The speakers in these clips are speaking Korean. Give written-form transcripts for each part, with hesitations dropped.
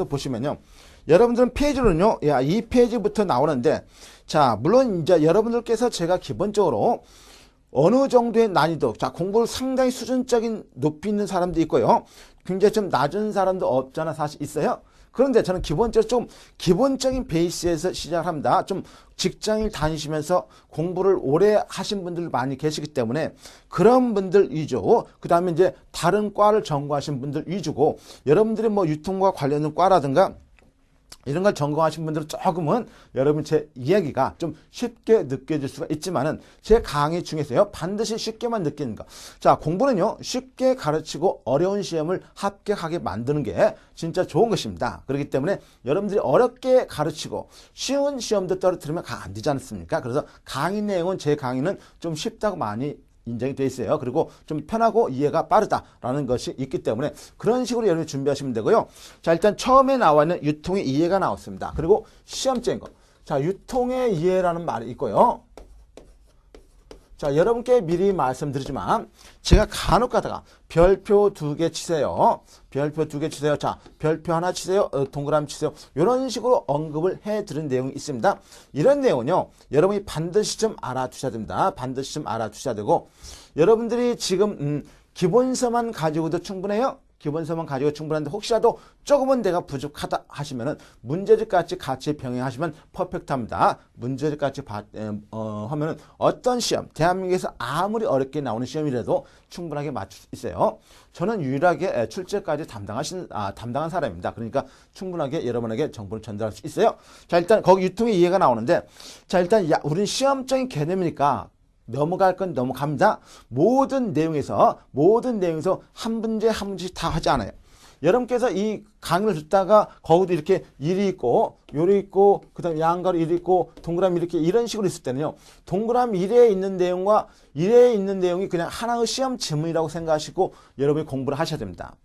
보시면요. 여러분들은 페이지로는요, 야, 이 페이지부터 나오는데, 자, 물론 이제 여러분들께서 제가 기본적으로 어느 정도의 난이도, 자, 공부를 상당히 수준적인 높이 있는 사람도 있고요. 굉장히 좀 낮은 사람도 없잖아, 사실 있어요. 그런데 저는 기본적으로 좀 기본적인 베이스에서 시작합니다. 좀 직장을 다니시면서 공부를 오래 하신 분들 많이 계시기 때문에 그런 분들 위주, 그 다음에 이제 다른 과를 전공하신 분들 위주고, 여러분들이 뭐 유통과 관련된 과라든가 이런 걸 전공하신 분들은 조금은 여러분 제 이야기가 좀 쉽게 느껴질 수가 있지만은 제 강의 중에서요, 반드시 쉽게만 느끼는 거. 자, 공부는요, 쉽게 가르치고 어려운 시험을 합격하게 만드는 게 진짜 좋은 것입니다. 그렇기 때문에 여러분들이 어렵게 가르치고 쉬운 시험도 떨어뜨리면 안 되지 않습니까? 그래서 강의 내용은, 제 강의는 좀 쉽다고 많이 인정이 돼 있어요. 그리고 좀 편하고 이해가 빠르다라는 것이 있기 때문에 그런 식으로 여러분이 준비하시면 되고요. 자, 일단 처음에 나와 있는 유통의 이해가 나왔습니다. 그리고 시험적인 거. 자, 유통의 이해라는 말이 있고요. 자, 여러분께 미리 말씀드리지만 제가 간혹 가다가 별표 2개 치세요. 별표 2개 치세요. 자, 별표 하나 치세요. 동그라미 치세요. 이런 식으로 언급을 해드린 내용이 있습니다. 이런 내용은요, 여러분이 반드시 좀 알아두셔야 됩니다. 반드시 좀 알아두셔야 되고, 여러분들이 지금 기본서만 가지고도 충분해요. 기본서만 가지고 충분한데 혹시라도 조금은 내가 부족하다 하시면은 문제집까지 같이 병행하시면 퍼펙트합니다. 문제집까지 하면은 어떤 시험, 대한민국에서 아무리 어렵게 나오는 시험이라도 충분하게 맞출 수 있어요. 저는 유일하게 출제까지 담당한 사람입니다. 그러니까 충분하게 여러분에게 정보를 전달할 수 있어요. 자, 일단 거기 유통의 이해가 나오는데, 자, 일단 우린 시험적인 개념이니까 넘어갈 건 넘어갑니다. 모든 내용에서 한 문제 한 문제씩 다 하지 않아요. 여러분께서 이 강의를 듣다가 거기도 이렇게 일이 있고 요리 있고 그다음에 양가로 일이 있고 동그라미 이렇게 이런 식으로 있을 때는요, 동그라미 1에 있는 내용과 1에 있는 내용이 그냥 하나의 시험 지문이라고 생각하시고 여러분이 공부를 하셔야 됩니다.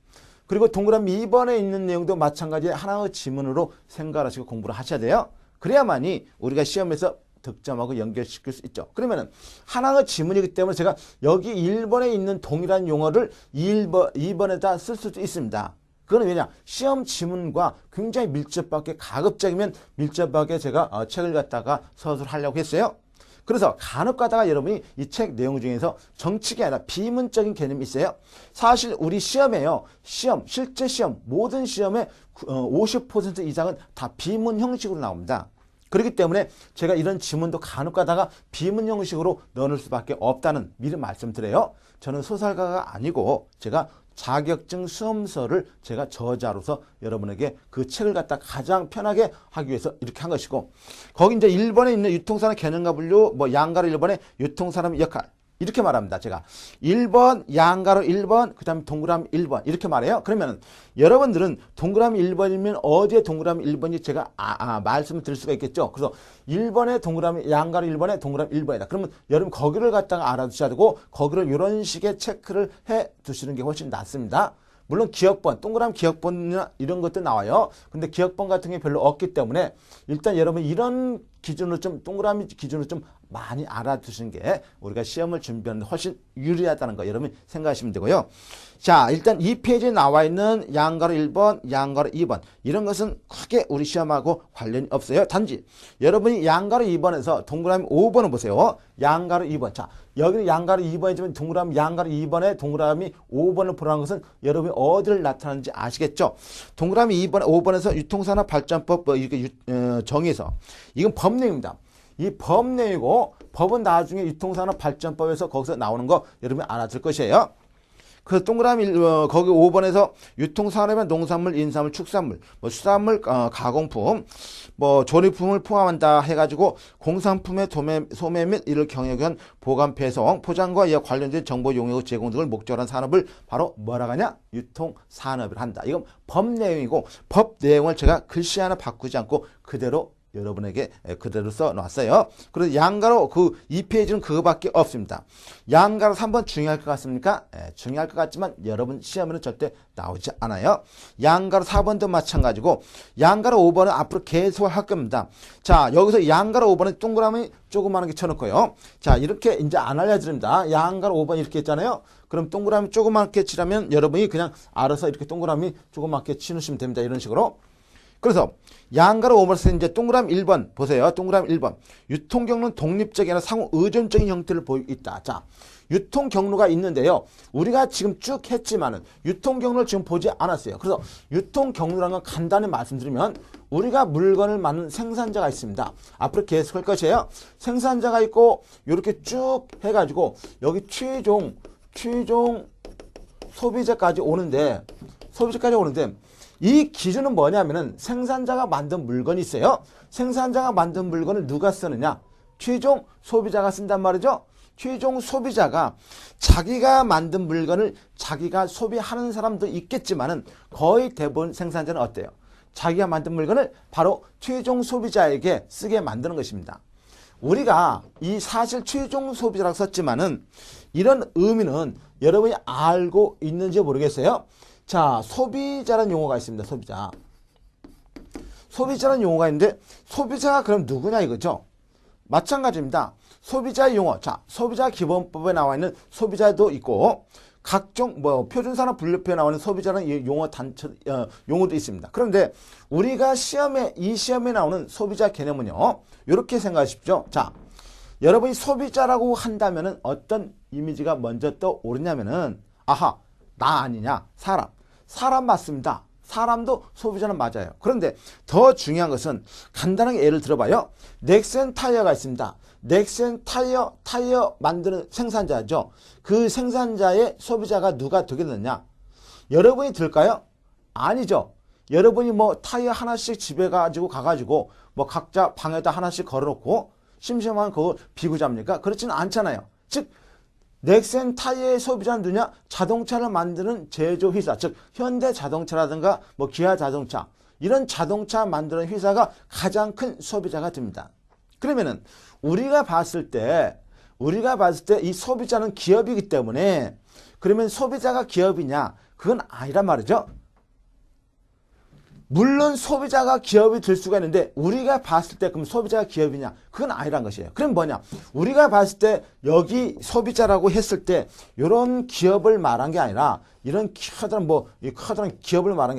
그리고 동그라미 2번에 있는 내용도 마찬가지에 하나의 지문으로 생각하시고 공부를 하셔야 돼요. 그래야만이 우리가 시험에서 득점하고 연결시킬 수 있죠. 그러면은 하나의 지문이기 때문에 제가 여기 1번에 있는 동일한 용어를 2번에다 쓸 수도 있습니다. 그건 왜냐? 시험 지문과 굉장히 밀접하게, 가급적이면 밀접하게 제가 책을 갖다가 서술을 하려고 했어요. 그래서 간혹 가다가 여러분이 이 책 내용 중에서 정치가 아니라 비문적인 개념이 있어요. 사실 우리 시험에요, 실제 시험, 모든 시험의 50% 이상은 다 비문 형식으로 나옵니다. 그렇기 때문에 제가 이런 지문도 간혹 가다가 비문 형식으로 넣을 수밖에 없다는 미리 말씀드려요. 저는 소설가가 아니고 제가 자격증 시험서를 제가 저자로서 여러분에게 그 책을 갖다 가장 편하게 하기 위해서 이렇게 한 것이고, 거기 이제 1번에 있는 유통산업 개념과 분류, 뭐 양가로 1번에 유통산업 역할, 이렇게 말합니다. 제가 1번 양가로 1번, 그 다음에 동그라미 1번 이렇게 말해요. 그러면 여러분들은 동그라미 1번이면 어디에 동그라미 1번이 제가 말씀을 드릴 수가 있겠죠. 그래서 1번에 동그라미 양가로 1번에 동그라미 1번이다. 그러면 여러분 거기를 갖다가 알아두셔야 되고, 거기를 이런 식의 체크를 해 두시는 게 훨씬 낫습니다. 물론 기억번, 동그라미 기억번이나 이런 것도 나와요. 근데 기억번 같은 게 별로 없기 때문에 일단 여러분 이런 기준으로 좀, 동그라미 기준으로 좀 많이 알아두시는 게 우리가 시험을 준비하는 데 훨씬 유리하다는 거 여러분 생각하시면 되고요. 자, 일단 이 페이지에 나와 있는 양가로 1번, 양가로 2번 이런 것은 크게 우리 시험하고 관련이 없어요. 단지 여러분이 양가로 2번에서 동그라미 5번을 보세요. 양가로 2번. 자, 여기는 양가로 2번이지만 동그라미 양가로 2번에 동그라미 5번을 보라는 것은 여러분이 어디를 나타나는지 아시겠죠? 동그라미 2번, 5번에서 유통산업 발전법 이렇게 정의해서 이건 법령입니다. 이 법령이고, 법은 나중에 유통산업 발전법에서 거기서 나오는 거 여러분이 알아둘 것이에요. 그 동그라미 거기 5번에서 유통산업의 농산물, 인산물, 축산물, 뭐 수산물, 가공품, 뭐 조립품을 포함한다 해가지고 공산품의 소매 및 이를 경영한 보관, 배송, 포장과 이와 관련된 정보 용역 제공 등을 목적으로 한 산업을 바로 뭐라 하냐? 유통산업을 한다. 이건 법 내용이고, 법 내용을 제가 글씨 하나 바꾸지 않고 그대로 여러분에게 그대로 써놨어요. 그래서 양가로 그 2페이지는 그거밖에 없습니다. 양가로 3번 중요할 것 같습니까? 중요할 것 같지만 여러분 시험에는 절대 나오지 않아요. 양가로 4번도 마찬가지고, 양가로 5번은 앞으로 계속 할 겁니다. 자, 여기서 양가로 5번은 동그라미 조그마하게 쳐놓고요. 자, 이렇게 이제 안 알려드립니다. 양가로 5번 이렇게 했잖아요. 그럼 동그라미 조그맣게 치라면 여러분이 그냥 알아서 이렇게 동그라미 조그맣게 치시면 됩니다. 이런 식으로. 그래서 양가로 오버서 이제 동그라미 1번 보세요. 동그라미 1번. 유통 경로는 독립적이 아니라 상호 의존적인 형태를 보이고 있다. 자, 유통 경로가 있는데요. 우리가 지금 쭉 했지만은 유통 경로를 지금 보지 않았어요. 그래서 유통 경로라는 건 간단히 말씀드리면 우리가 물건을 만드는 생산자가 있습니다. 앞으로 계속할 것이에요. 생산자가 있고 이렇게 쭉 해가지고 여기 최종 소비자까지 오는데 이 기준은 뭐냐면은 생산자가 만든 물건이 있어요. 생산자가 만든 물건을 누가 쓰느냐? 최종 소비자가 쓴단 말이죠. 최종 소비자가 자기가 만든 물건을 자기가 소비하는 사람도 있겠지만은 거의 대부분 생산자는 어때요? 자기가 만든 물건을 바로 최종 소비자에게 쓰게 만드는 것입니다. 우리가 이 사실 최종 소비자라고 썼지만은 이런 의미는 여러분이 알고 있는지 모르겠어요. 자, 소비자라는 용어가 있습니다. 소비자라는 용어가 있는데 소비자가 그럼 누구냐 이거죠. 마찬가지입니다. 소비자의 용어. 자, 소비자 기본법에 나와 있는 소비자도 있고 각종 표준산업 분류표에 나오는 소비자라는 용어도 있습니다. 그런데 우리가 이 시험에 나오는 소비자 개념은요. 이렇게 생각하십시오. 자, 여러분이 소비자라고 한다면은 어떤 이미지가 먼저 떠오르냐면은 아하, 나 아니냐? 사람 맞습니다. 사람도 소비자는 맞아요. 그런데 더 중요한 것은 간단하게 예를 들어봐요. 넥센 타이어가 있습니다. 넥센 타이어 만드는 생산자죠. 그 생산자의 소비자가 누가 되겠느냐? 여러분이 들까요? 아니죠. 여러분이 타이어 하나씩 집에 가가지고 각자 방에다 하나씩 걸어놓고 심심하면 그거 비고 잡니까? 그렇지는 않잖아요. 즉 넥센 타이어의 소비자는 누구냐? 자동차를 만드는 제조회사, 즉 현대자동차라든가 기아 자동차 이런 자동차 만드는 회사가 가장 큰 소비자가 됩니다. 그러면은 우리가 봤을 때 이 소비자는 기업이기 때문에 그러면 소비자가 기업이냐? 그건 아니란 말이죠. 물론 소비자가 기업이 될 수가 있는데 우리가 봤을 때 그럼 소비자가 기업이냐? 그건 아니란 것이에요. 그럼 뭐냐? 우리가 봤을 때 여기 소비자라고 했을 때 이런 기업을 말한 게 아니라 이런 커다란 기업을 말한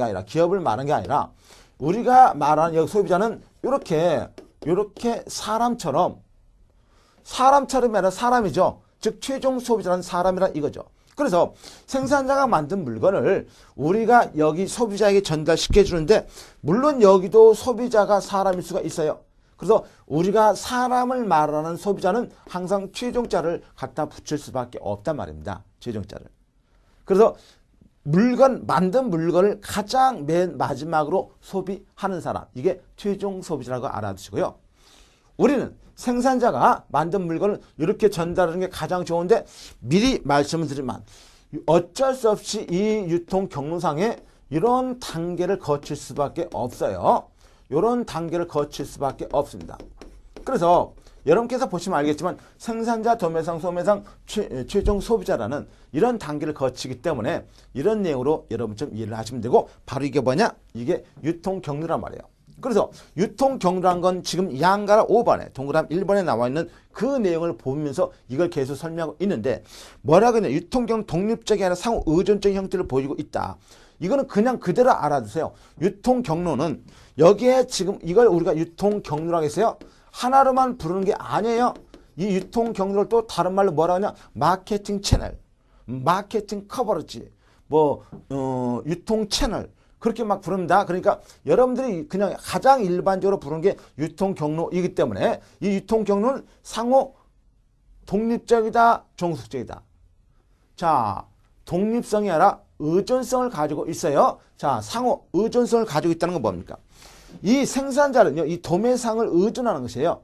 게 아니라 우리가 말하는 여기 소비자는 이렇게 사람처럼 아니라 사람이죠. 즉 최종 소비자는 사람이라 이거죠. 그래서 생산자가 만든 물건을 우리가 여기 소비자에게 전달시켜 주는데 물론 여기도 소비자가 사람일 수가 있어요. 그래서 우리가 사람을 말하는 소비자는 항상 최종자를 갖다 붙일 수밖에 없단 말입니다. 최종자를. 그래서 만든 물건을 가장 맨 마지막으로 소비하는 사람, 이게 최종 소비자라고 알아두시고요. 우리는 생산자가 만든 물건을 이렇게 전달하는 게 가장 좋은데 미리 말씀을 드리면 어쩔 수 없이 이 유통 경로상에 이런 단계를 거칠 수밖에 없어요. 이런 단계를 거칠 수밖에 없습니다. 그래서 여러분께서 보시면 알겠지만 생산자, 도매상, 소매상, 최종 소비자라는 이런 단계를 거치기 때문에 이런 내용으로 여러분 좀 이해를 하시면 되고 바로 이게 뭐냐? 이게 유통 경로란 말이에요. 그래서 유통 경로란 건 지금 양가라 5번에 동그라미 1번에 나와 있는 그 내용을 보면서 이걸 계속 설명하고 있는데 뭐라고 했냐? 유통 경로 독립적이 아니라 상호 의존적인 형태를 보이고 있다. 이거는 그냥 그대로 알아두세요. 유통 경로는 여기에 지금 이걸 우리가 유통 경로라고 했어요. 하나로만 부르는 게 아니에요. 이 유통 경로를 또 다른 말로 뭐라고 하냐? 마케팅 채널, 마케팅 커버리지, 유통 채널 그렇게 막 부릅니다. 그러니까 여러분들이 그냥 가장 일반적으로 부르는 게 유통 경로이기 때문에 이 유통 경로는 상호 독립적이다, 종속적이다. 자, 독립성이 아니라 의존성을 가지고 있어요. 자, 상호 의존성을 가지고 있다는 건 뭡니까? 이 생산자는요, 이 도매상을 의존하는 것이에요.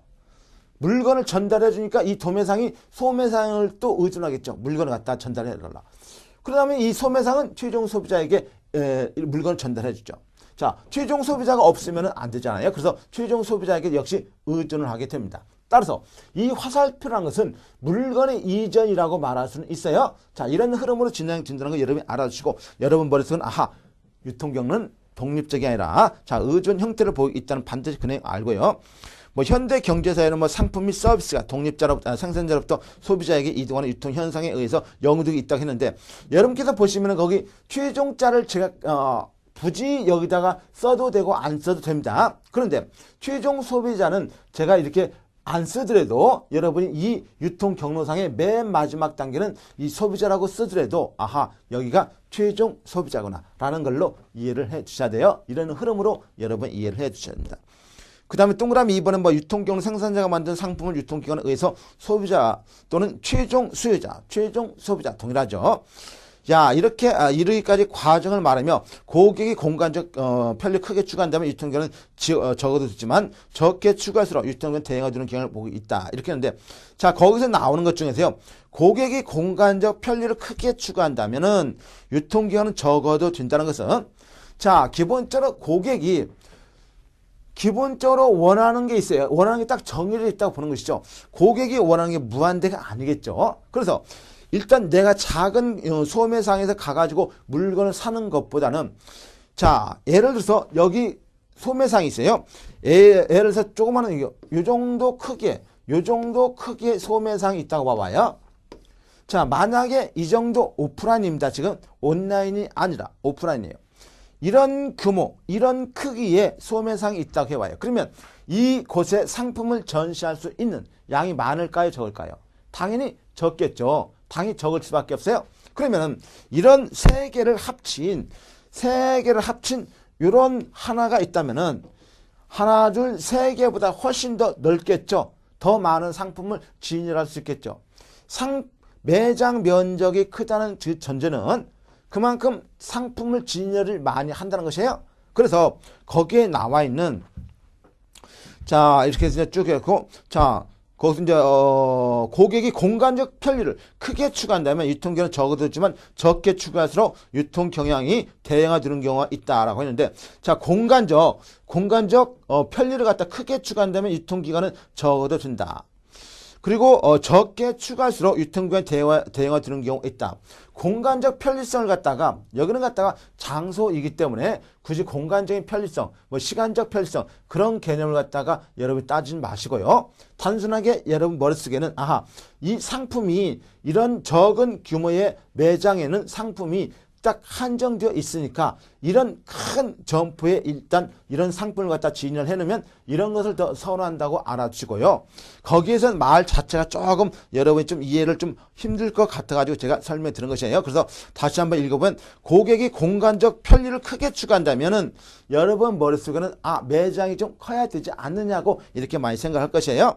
물건을 전달해 주니까 이 도매상이 소매상을 또 의존하겠죠. 물건을 갖다 전달해 달라. 그러면 이 소매상은 최종 소비자에게 물건을 전달해 주죠. 자, 최종 소비자가 없으면 안 되잖아요. 그래서 최종 소비자에게 역시 의존을 하게 됩니다. 따라서 이 화살표라는 것은 물건의 이전이라고 말할 수는 있어요. 자, 이런 흐름으로 진행된다는 거 여러분이 알아주시고 여러분 머릿속은 아하, 유통경로는 독립적이 아니라 자, 의존 형태를 보이고 있다는 반드시 그 내용 알고요. 현대 경제사회는 상품 및 서비스가 생산자로부터 소비자에게 이동하는 유통 현상에 의해서 영향력이 있다고 했는데 여러분께서 보시면은 거기 최종자를 제가 굳이 여기다가 써도 되고 안 써도 됩니다. 그런데 최종 소비자는 제가 이렇게 안 쓰더라도 여러분이 이 유통 경로상의 맨 마지막 단계는 이 소비자라고 쓰더라도 아하 여기가 최종 소비자구나 라는 걸로 이해를 해 주셔야 돼요. 이런 흐름으로 여러분 이해를 해 주셔야 됩니다. 그 다음에 동그라미 2번은 뭐 유통경로 생산자가 만든 상품을 유통기관에 의해서 소비자 또는 최종 수요자, 최종 소비자 동일하죠. 자, 이렇게 이르기까지 과정을 말하며 고객이 공간적 편리 크게 추가한다면 유통기간은 적어도 있지만 적게 추가할수록 유통기간 대응해주는 경향을 보고 있다. 이렇게 하는데 자 거기서 나오는 것 중에서요. 고객이 공간적 편리를 크게 추가한다면은 유통기간은 적어도 된다는 것은 자 기본적으로 고객이 기본적으로 원하는 게 있어요. 원하는 게 딱 정해져 있다고 보는 것이죠. 고객이 원하는 게 무한대가 아니겠죠. 그래서 일단 내가 작은 소매상에서 가가지고 물건을 사는 것보다는 자 예를 들어서 여기 소매상이 있어요. 예를 들어서 조그마한 요 정도 크기의 소매상이 있다고 봐봐요. 자 만약에 이 정도 오프라인입니다. 지금 온라인이 아니라 오프라인이에요. 이런 규모, 이런 크기의 소매상이 있다고 해봐요. 그러면 이곳에 상품을 전시할 수 있는 양이 많을까요? 적을까요? 당연히 적겠죠. 당연히 적을 수밖에 없어요. 그러면 이런 세 개를 합친 이런 하나가 있다면은 하나, 둘, 세 개보다 훨씬 더 넓겠죠. 더 많은 상품을 진열할 수 있겠죠. 매장 면적이 크다는 전제는 그만큼 상품을 진열을 많이 한다는 것이에요. 그래서 거기에 나와 있는 자 이렇게 해서 쭉 해갖고 자 거기서 이제 고객이 공간적 편리를 크게 추가한다면 유통기간은 적어졌지만 적게 추가할수록 유통 경향이 대응해주는 경우가 있다라고 했는데 자 공간적 편리를 갖다 크게 추가한다면 유통기간은 적어져준다. 그리고 적게 추가할수록 유통기간 대응이 드는 경우가 있다. 공간적 편리성을 갖다가 여기는 갖다가 장소이기 때문에 굳이 공간적인 편리성, 뭐 시간적 편리성 그런 개념을 갖다가 여러분이 따지지 마시고요. 단순하게 여러분 머릿속에는 아하 이 상품이 이런 적은 규모의 매장에는 상품이 딱 한정되어 있으니까 이런 큰 점포에 일단 이런 상품을 갖다 진열해 놓으면 이런 것을 더 선호한다고 알아주시고요. 거기에선 말 자체가 조금 여러분이 좀 이해를 좀 힘들 것 같아가지고 제가 설명해 드린 것이에요. 그래서 다시 한번 읽어보면 고객이 공간적 편리를 크게 추구한다면은 여러분 머릿속에는 매장이 좀 커야 되지 않느냐고 이렇게 많이 생각할 것이에요.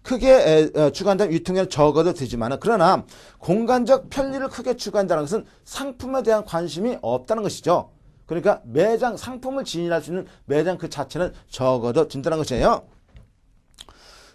크게 추구한다면 유통기간은 적어도 되지만 그러나 공간적 편리를 크게 추구한다는 것은 상품에 대한 관심이 없다는 것이죠. 그러니까 매장 상품을 진열할 수 있는 매장 그 자체는 적어도 된다는 것이에요.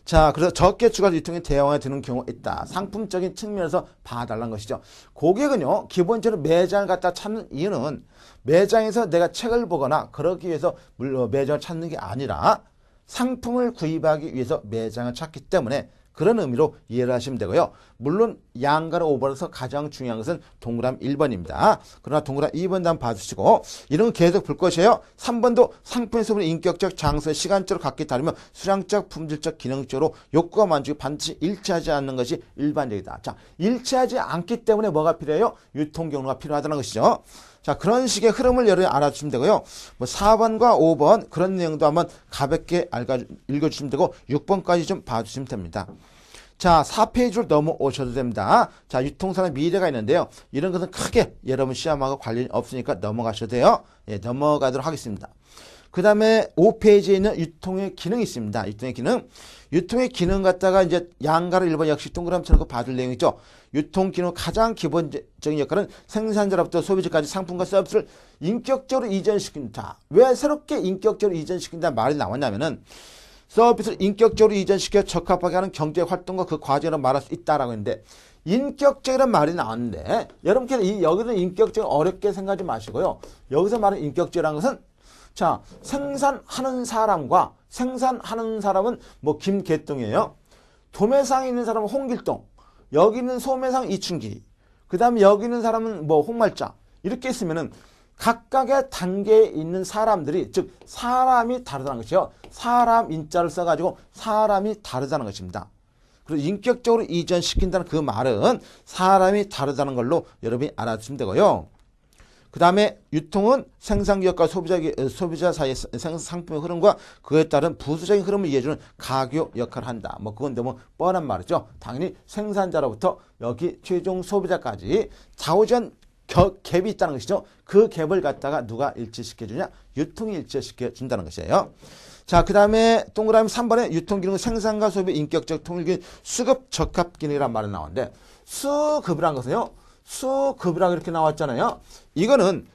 자, 그래서 적게 추가해서 유통에 대응해 드는 경우가 있다. 상품적인 측면에서 봐달라는 것이죠. 고객은요, 기본적으로 매장을 갖다 찾는 이유는 매장에서 내가 책을 보거나 그러기 위해서 매장을 찾는 게 아니라 상품을 구입하기 위해서 매장을 찾기 때문에 그런 의미로 이해를 하시면 되고요. 물론 양가로 오버해서 가장 중요한 것은 동그라미 1번입니다. 그러나 동그라미 2번도 한번 봐주시고 이런 거 계속 볼 것이에요. 3번도 상품의 소비는 인격적, 장소, 시간적으로 각기 다르며 수량적, 품질적, 기능적으로 욕구가 만족이 반드시 일치하지 않는 것이 일반적이다. 자, 일치하지 않기 때문에 뭐가 필요해요? 유통 경로가 필요하다는 것이죠. 자, 그런 식의 흐름을 여러분이 알아주시면 되고요. 뭐 4번과 5번 그런 내용도 한번 가볍게 읽어주시면 되고 6번까지 좀 봐주시면 됩니다. 자, 4페이지로 넘어오셔도 됩니다. 자, 유통산의 미래가 있는데요. 이런 것은 크게 여러분 시험하고 관련이 없으니까 넘어가셔도 돼요. 예, 넘어가도록 하겠습니다. 그 다음에 5페이지에 있는 유통의 기능이 있습니다. 유통의 기능. 유통의 기능 갖다가 이제 양가로 1번 역시 동그라미처럼 봐줄 내용이죠. 유통 기능 가장 기본적인 역할은 생산자로부터 소비자까지 상품과 서비스를 인격적으로 이전시킨다. 왜 새롭게 인격적으로 이전시킨다는 말이 나왔냐면은 서비스를 인격적으로 이전시켜 적합하게 하는 경제 활동과 그 과정을 말할 수 있다라고 했는데 인격적이라는 말이 나왔는데 여러분께서 여기서 인격적으로 어렵게 생각하지 마시고요. 여기서 말하는 인격적이라는 것은 자, 생산하는 사람은 뭐 김계동이에요. 도매상에 있는 사람은 홍길동, 여기 있는 소매상 이춘기, 그 다음에 여기 있는 사람은 뭐 홍말자 이렇게 있으면은 각각의 단계에 있는 사람들이 즉 사람이 다르다는 것이요. 사람 인자를 써가지고 사람이 다르다는 것입니다. 그리고 인격적으로 이전시킨다는 그 말은 사람이 다르다는 걸로 여러분이 알아주시면 되고요. 그 다음에 유통은 생산기업과 소비자 사이의 상품의 흐름과 그에 따른 부수적인 흐름을 이해해주는 가교 역할을 한다. 뭐 그건 너무 뻔한 말이죠. 당연히 생산자로부터 여기 최종 소비자까지 좌우지간 갭이 있다는 것이죠. 그 갭을 갖다가 누가 일치시켜주냐? 유통이 일치시켜준다는 것이에요. 자, 그 다음에 동그라미 3번에 유통기능은 생산과 소비의 인격적 통일기능 수급 적합기능이란 말이 나오는데 수급이란 것은요. 수급이라고 이렇게 나왔잖아요. 이거는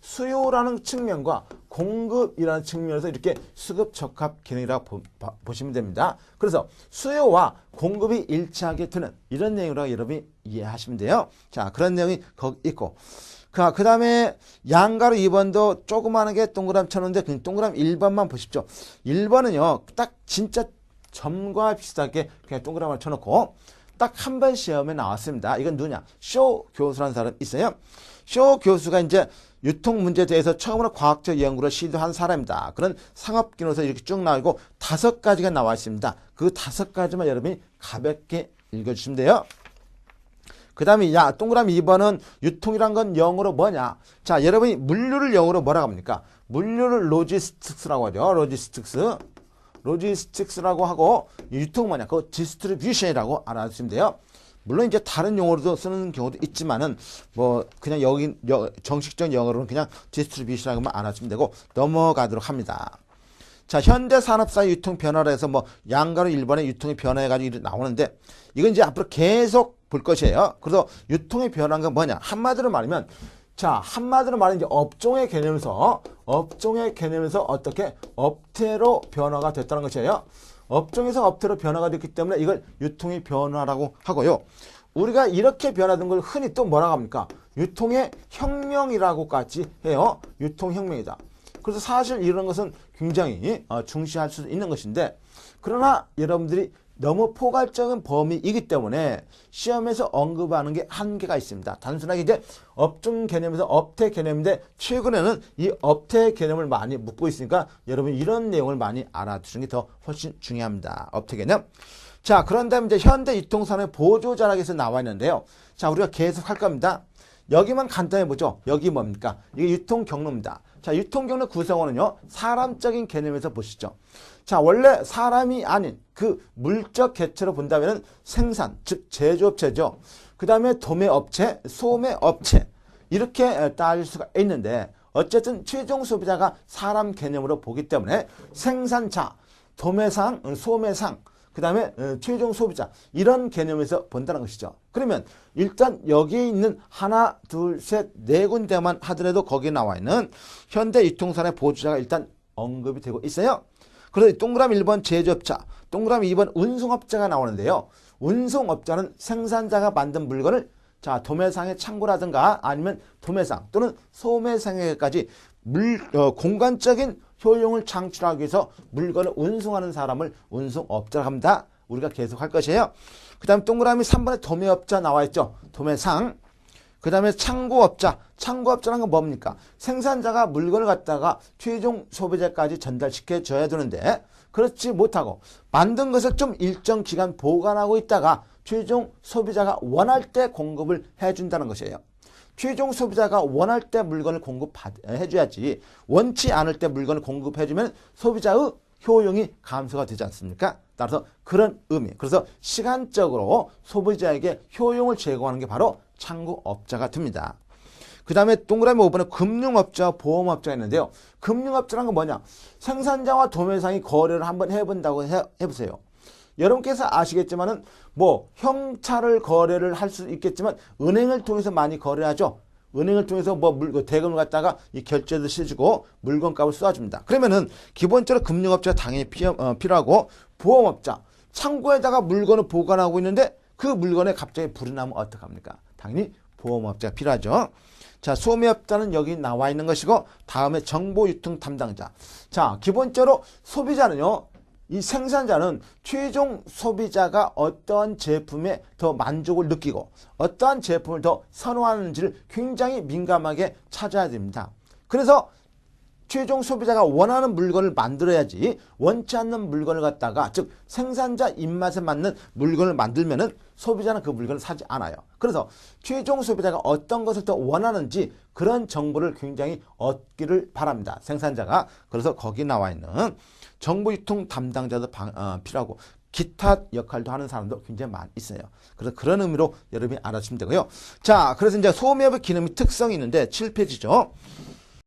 수요라는 측면과 공급이라는 측면에서 이렇게 수급 적합 기능이라고 보시면 됩니다. 그래서 수요와 공급이 일치하게 되는 이런 내용이라고 여러분이 이해하시면 돼요. 자, 그런 내용이 거기 있고. 그 다음에 양가로 2번도 조그마하게 동그라미 쳐놓는데 그냥 동그라미 1번만 보십시오. 1번은요. 딱 진짜 점과 비슷하게 그냥 동그라미를 쳐놓고 딱 한 번 시험에 나왔습니다. 이건 누구냐? 쇼 교수라는 사람 있어요. 쇼 교수가 이제 유통 문제에 대해서 처음으로 과학적 연구를 시도한 사람입니다. 그런 상업기능에서 이렇게 쭉 나오고 5가지가 나와 있습니다. 그 5가지만 여러분이 가볍게 읽어주시면 돼요. 그 다음에 동그라미 2번은 유통이란 건 영어로 뭐냐? 자, 여러분이 물류를 영어로 뭐라고 합니까? 물류를 로지스틱스라고 하죠. 로지스틱스라고 하고 유통 뭐냐? 그거 디스트리뷰션이라고 알아주시면 돼요. 물론 이제 다른 용어로도 쓰는 경우도 있지만은 뭐 그냥 여기 정식적 영어로는 그냥 디스트리뷰션이라고만 알아주시면 되고 넘어가도록 합니다. 자, 현대 산업사의 유통 변화를 해서 뭐 양가로 1번의 유통의 변화해가지고 나오는데 이건 이제 앞으로 계속 볼 것이에요. 그래서 유통의 변화가 뭐냐? 한마디로 말하면 이제 업종의 개념에서 어떻게 업태로 변화가 됐다는 것이에요. 업종에서 업태로 변화가 됐기 때문에 이걸 유통의 변화라고 하고요. 우리가 이렇게 변화된 걸 흔히 또 뭐라고 합니까? 유통의 혁명이라고까지 해요. 유통혁명이다. 그래서 사실 이런 것은 굉장히 중시할 수 있는 것인데 그러나 여러분들이 너무 포괄적인 범위이기 때문에 시험에서 언급하는 게 한계가 있습니다. 단순하게 이제 업종 개념에서 업태 개념인데 최근에는 이 업태 개념을 많이 묻고 있으니까 여러분 이런 내용을 많이 알아두시는 게 더 훨씬 중요합니다. 업태 개념. 자, 그런 다음에 이제 현대 유통산업 보조자락에서 나와 있는데요. 자, 우리가 계속 할 겁니다. 여기만 간단히 보죠. 여기 뭡니까? 이게 유통 경로입니다. 자, 유통 경로 구성원은요. 사람적인 개념에서 보시죠. 자, 원래 사람이 아닌 그 물적 개체로 본다면 생산, 즉 제조업체죠. 그 다음에 도매업체, 소매업체 이렇게 따질 수가 있는데 어쨌든 최종 소비자가 사람 개념으로 보기 때문에 생산자, 도매상, 소매상 그 다음에 최종 소비자 이런 개념에서 본다는 것이죠. 그러면 일단 여기에 있는 하나, 둘, 셋, 네 군데만 하더라도 거기에 나와 있는 현대 유통산업 보조자가 일단 언급이 되고 있어요. 그래서 동그라미 1번 제조업자, 동그라미 2번 운송업자가 나오는데요. 운송업자는 생산자가 만든 물건을 자 도매상의 창고라든가 아니면 도매상 또는 소매상에까지 공간적인 효용을 창출하기 위해서 물건을 운송하는 사람을 운송업자라고 합니다. 우리가 계속 할 것이에요. 그 다음에 동그라미 3번에 도매업자 나와 있죠. 도매상. 그 다음에 창고업자. 창고업자는 건 뭡니까? 생산자가 물건을 갖다가 최종 소비자까지 전달시켜 줘야 되는데 그렇지 못하고 만든 것을 좀 일정 기간 보관하고 있다가 최종 소비자가 원할 때 공급을 해준다는 것이에요. 최종 소비자가 원할 때 물건을 공급해줘야지 원치 않을 때 물건을 공급해주면 소비자의 효용이 감소가 되지 않습니까? 따라서 그런 의미. 그래서 시간적으로 소비자에게 효용을 제공하는 게 바로 창고업자가 됩니다. 그 다음에 동그라미 5번에 금융업자와 보험업자가 있는데요. 금융업자란 건 뭐냐? 생산자와 도매상이 거래를 한번 해본다고 해보세요. 여러분께서 아시겠지만은 뭐 형차를 거래를 할 수 있겠지만 은행을 통해서 많이 거래하죠. 은행을 통해서 뭐 대금을 갖다가 이 결제도 실어주고 물건값을 쏘아줍니다. 그러면은 기본적으로 금융업자가 당연히 필요하고 보험업자 창고에다가 물건을 보관하고 있는데 그 물건에 갑자기 불이 나면 어떡합니까? 당연히 보험업자가 필요하죠. 자, 소매업자는 여기 나와 있는 것이고 다음에 정보유통 담당자. 자, 기본적으로 소비자는요. 이 생산자는 최종 소비자가 어떠한 제품에 더 만족을 느끼고 어떠한 제품을 더 선호하는지를 굉장히 민감하게 찾아야 됩니다. 그래서 최종 소비자가 원하는 물건을 만들어야지 원치 않는 물건을 갖다가 즉 생산자 입맛에 맞는 물건을 만들면은 소비자는 그 물건을 사지 않아요. 그래서 최종 소비자가 어떤 것을 더 원하는지 그런 정보를 굉장히 얻기를 바랍니다. 생산자가. 그래서 거기 나와 있는 정보 유통 담당자도 필요하고 기타 역할도 하는 사람도 굉장히 많이 있어요. 그래서 그런 의미로 여러분이 알아주시면 되고요. 자, 그래서 이제 소매업의 기능 및 특성이 있는데 7페이지죠.